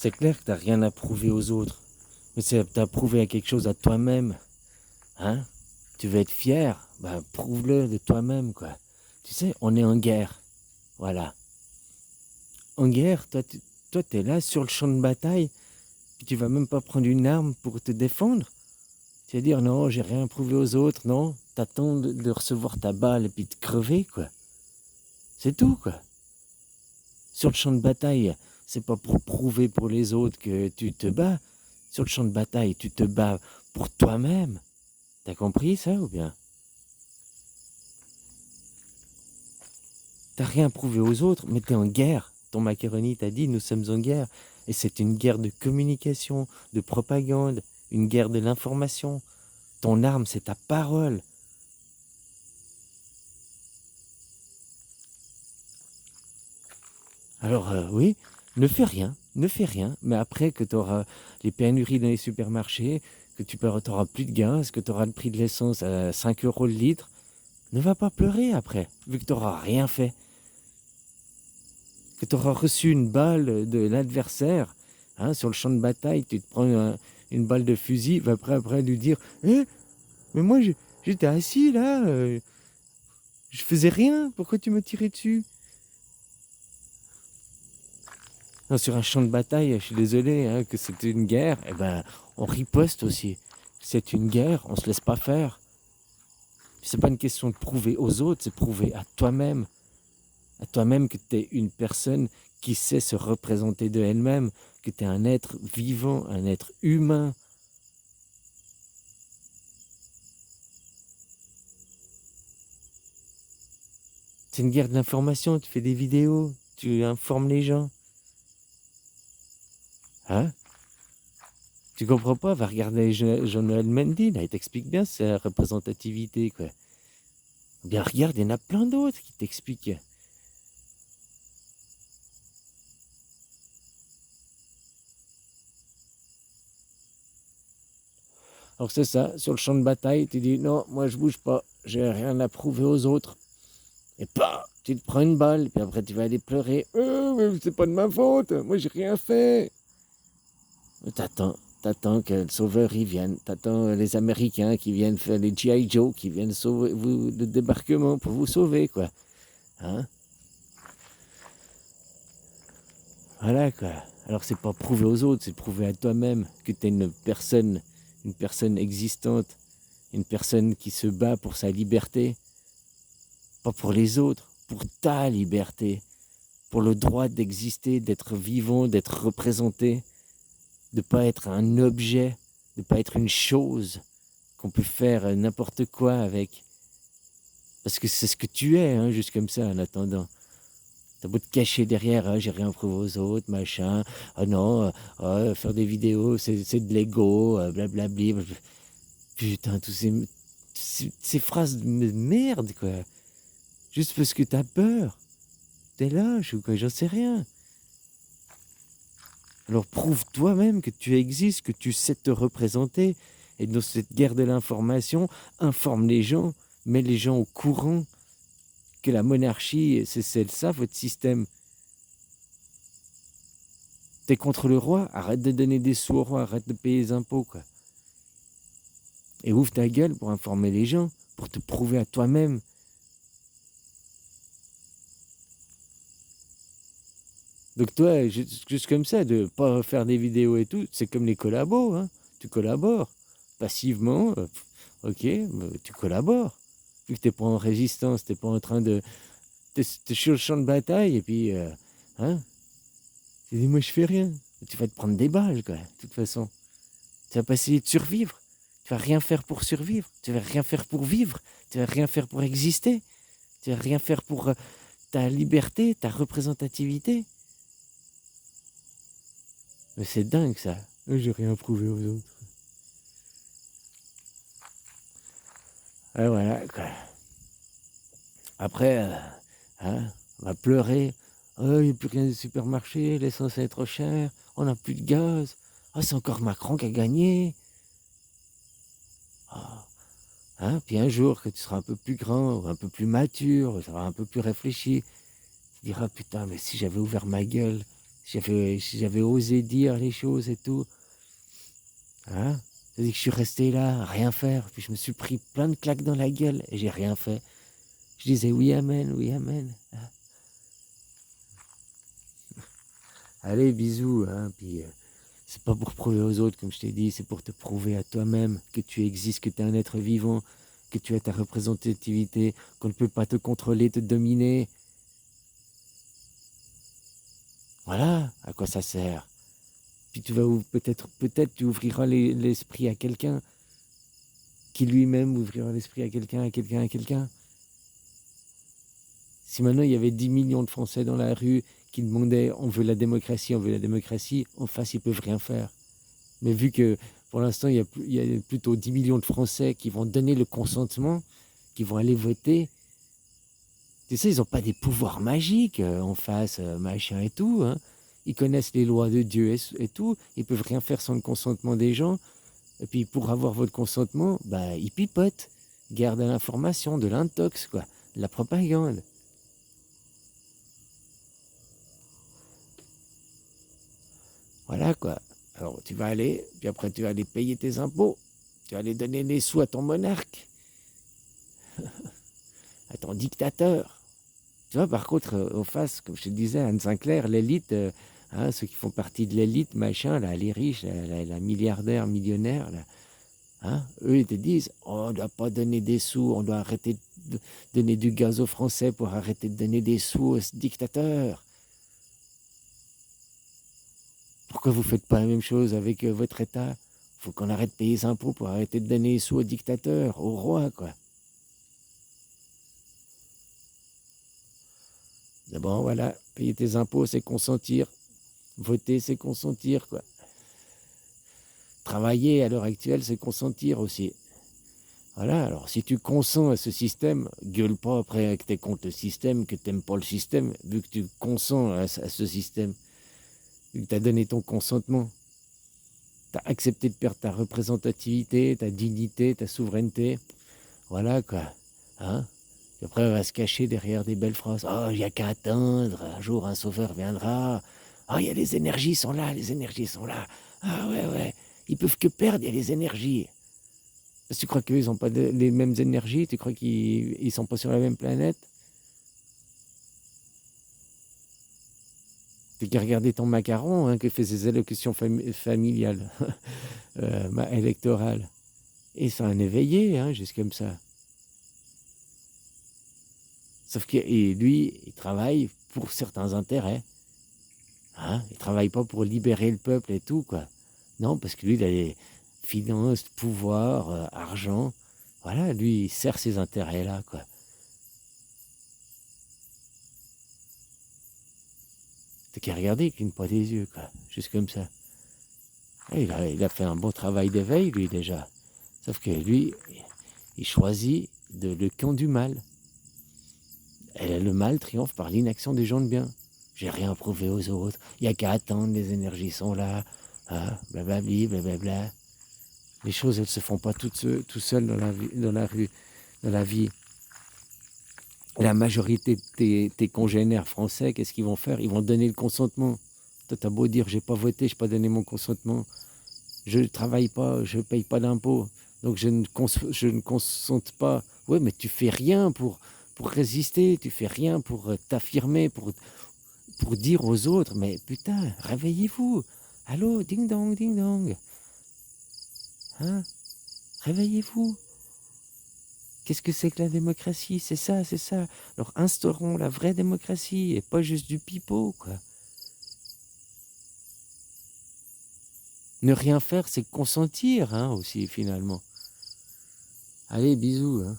C'est clair que t'as rien à prouver aux autres. Mais t'as prouvé à quelque chose à toi-même. Hein? Tu veux être fier? Ben, prouve-le de toi-même, quoi. Tu sais, on est en guerre. Voilà. En guerre, toi, t'es là sur le champ de bataille, puis tu vas même pas prendre une arme pour te défendre. Tu vas dire non, j'ai rien prouvé aux autres, non. T'attends de recevoir ta balle et puis de crever, quoi. C'est tout, quoi. Sur le champ de bataille, c'est pas pour prouver pour les autres que tu te bats. Sur le champ de bataille, tu te bats pour toi-même. T'as compris ça ou bien? T'as rien prouvé aux autres, mais t'es en guerre. Ton macaroni t'a dit nous sommes en guerre. Et c'est une guerre de communication, de propagande, une guerre de l'information. Ton arme, c'est ta parole. Alors oui, ne fais rien, mais après que tu auras les pénuries dans les supermarchés, que tu n'auras plus de gaz, que tu auras le prix de l'essence à 5 euros le litre, ne va pas pleurer après, vu que tu n'auras rien fait, que tu auras reçu une balle de l'adversaire, hein, sur le champ de bataille, tu te prends une balle de fusil, va après lui dire eh, mais moi j'étais assis là, je faisais rien, pourquoi tu me tirais dessus? Non, sur un champ de bataille, je suis désolé hein, que c'était une guerre, eh ben, on riposte aussi. C'est une guerre, on se laisse pas faire. C'est pas une question de prouver aux autres, c'est prouver à toi-même. À toi-même que tu es une personne qui sait se représenter de elle-même, que tu es un être vivant, un être humain. C'est une guerre de l'information, tu fais des vidéos, tu informes les gens. Hein? Tu comprends pas? Va regarder Jean-Noël Mendy, là, il t'explique bien sa représentativité, quoi. Bien, regarde, il y en a plein d'autres qui t'expliquent. Alors c'est ça, sur le champ de bataille, tu dis non, moi je bouge pas, j'ai rien à prouver aux autres. Et pas, tu te prends une balle, puis après tu vas aller pleurer. Mais c'est pas de ma faute, moi j'ai rien fait. T'attends que le sauveur y vienne, t'attends les Américains qui viennent faire les G.I. Joe, qui viennent sauver vous le débarquement pour vous sauver, quoi. Hein? Voilà, quoi. Alors c'est pas prouver aux autres, c'est prouver à toi-même que t'es une personne existante, une personne qui se bat pour sa liberté, pas pour les autres, pour ta liberté, pour le droit d'exister, d'être vivant, d'être représenté, de ne pas être un objet, de ne pas être une chose qu'on peut faire n'importe quoi avec. Parce que c'est ce que tu es, hein, juste comme ça, en attendant. T'as beau te cacher derrière, ah, j'ai rien prouvé aux autres, machin, ah non, faire des vidéos, c'est de l'ego, blablabli. Putain, ces phrases de merde, quoi. Juste parce que t'as peur. T'es lâche ou quoi, j'en sais rien. Alors prouve toi-même que tu existes, que tu sais te représenter. Et dans cette guerre de l'information, informe les gens, mets les gens au courant que la monarchie, c'est ça votre système. T'es contre le roi, arrête de donner des sous au roi, arrête de payer les impôts, quoi. Et ouvre ta gueule pour informer les gens, pour te prouver à toi-même. Donc toi, juste comme ça, de pas faire des vidéos et tout, c'est comme les collabos, hein. Tu collabores passivement, ok, tu collabores. Vu que t'es pas en résistance, t'es pas en train de... T'es sur le champ de bataille et puis, hein, tu dis moi je fais rien. Tu vas te prendre des balles, quoi, de toute façon. Tu vas pas essayer de survivre. Tu vas rien faire pour survivre. Tu vas rien faire pour vivre. Tu vas rien faire pour exister. Tu vas rien faire pour ta liberté, ta représentativité. Mais c'est dingue ça. J'ai rien prouvé aux autres. Et voilà, quoi. Après, hein, on va pleurer. Oh, il n'y a plus rien de supermarché, l'essence est trop chère, on n'a plus de gaz. Oh, c'est encore Macron qui a gagné. Oh, hein, puis un jour, que tu seras un peu plus grand, ou un peu plus mature, tu seras un peu plus réfléchi, tu diras, putain, mais si j'avais ouvert ma gueule, si j'avais osé dire les choses et tout, hein. C'est-à-dire que je suis resté là, à rien faire, puis je me suis pris plein de claques dans la gueule et j'ai rien fait. Je disais oui, amen, oui, amen. Hein. Allez, bisous, hein, puis c'est pas pour prouver aux autres, comme je t'ai dit, c'est pour te prouver à toi-même que tu existes, que tu es un être vivant, que tu as ta représentativité, qu'on ne peut pas te contrôler, te dominer. Voilà à quoi ça sert. Puis tu vas peut-être tu ouvriras l'esprit à quelqu'un qui lui-même ouvrira l'esprit à quelqu'un, à quelqu'un, à quelqu'un. Si maintenant il y avait 10 millions de Français dans la rue qui demandaient on veut la démocratie, en face ils peuvent rien faire. Mais vu que pour l'instant il y a plutôt 10 millions de Français qui vont donner le consentement, qui vont aller voter, tu sais, ils n'ont pas des pouvoirs magiques en face, machin et tout. Hein. Ils connaissent les lois de Dieu et tout. Ils peuvent rien faire sans le consentement des gens. Et puis pour avoir votre consentement, bah, ils pipotent. Gardent l'information, de l'intox, quoi. De la propagande. Voilà, quoi. Alors tu vas aller, puis après tu vas aller payer tes impôts. Tu vas aller donner les sous à ton monarque, à ton dictateur. Tu vois, par contre, en face, comme je te disais, Anne Sinclair, l'élite, hein, ceux qui font partie de l'élite, machin, là, les riches, la milliardaire, millionnaire, là, hein, eux, ils te disent, oh, on ne doit pas donner des sous, on doit arrêter de donner du gaz aux Français pour arrêter de donner des sous aux dictateurs. Pourquoi vous ne faites pas la même chose avec votre État? Il faut qu'on arrête de payer les impôts pour arrêter de donner des sous aux dictateurs, aux rois, quoi. D'abord, voilà, payer tes impôts, c'est consentir. Voter, c'est consentir, quoi. Travailler à l'heure actuelle, c'est consentir aussi. Voilà, alors si tu consens à ce système, gueule pas après que tu es contre le système, que tu n'aimes pas le système, vu que tu consens à ce système, vu que tu as donné ton consentement, tu as accepté de perdre ta représentativité, ta dignité, ta souveraineté. Voilà, quoi. Hein? Et après, on va se cacher derrière des belles phrases. Oh, il n'y a qu'à attendre, un jour un sauveur viendra. Oh, il y a les énergies sont là, les énergies sont là. Ah ouais, ouais, ils peuvent que perdre, il y a les énergies. Parce que tu crois qu'eux, ils n'ont pas les mêmes énergies? Tu crois qu'ils ne sont pas sur la même planète? Tu qu'à regarder ton macaron hein, qui fait ses allocutions familiales, électorales. Et c'est un éveillé, hein, juste comme ça. Sauf que et lui, il travaille pour certains intérêts. Hein, il ne travaille pas pour libérer le peuple et tout, quoi. Non, parce que lui, il a les finances, pouvoir, argent. Voilà, lui, il sert ses intérêts-là, quoi. T'as qu'à regarder, il cligne pas des yeux, quoi. Juste comme ça. Et il a fait un bon travail d'éveil, lui, déjà. Sauf que lui, il choisit le camp du mal. Et le mal triomphe par l'inaction des gens de bien. J'ai rien prouvé aux autres. Il n'y a qu'à attendre, les énergies sont là. Hein, blablabli, blablabla. Les choses, elles se font pas tout seules dans la rue, dans la vie. La majorité de tes congénères français, qu'est-ce qu'ils vont faire? Ils vont donner le consentement. Toi, t'as beau dire, j'ai pas voté, j'ai pas donné mon consentement. Je ne travaille pas, je ne paye pas d'impôts. Donc je ne consente pas. Ouais, mais tu fais rien pour résister, tu fais rien pour t'affirmer, pour dire aux autres, mais putain, réveillez-vous. Allô, ding dong, ding dong. Hein? Réveillez-vous. Qu'est-ce que c'est que la démocratie? C'est ça, c'est ça. Alors instaurons la vraie démocratie et pas juste du pipeau, quoi. Ne rien faire, c'est consentir, hein, aussi, finalement. Allez, bisous, hein.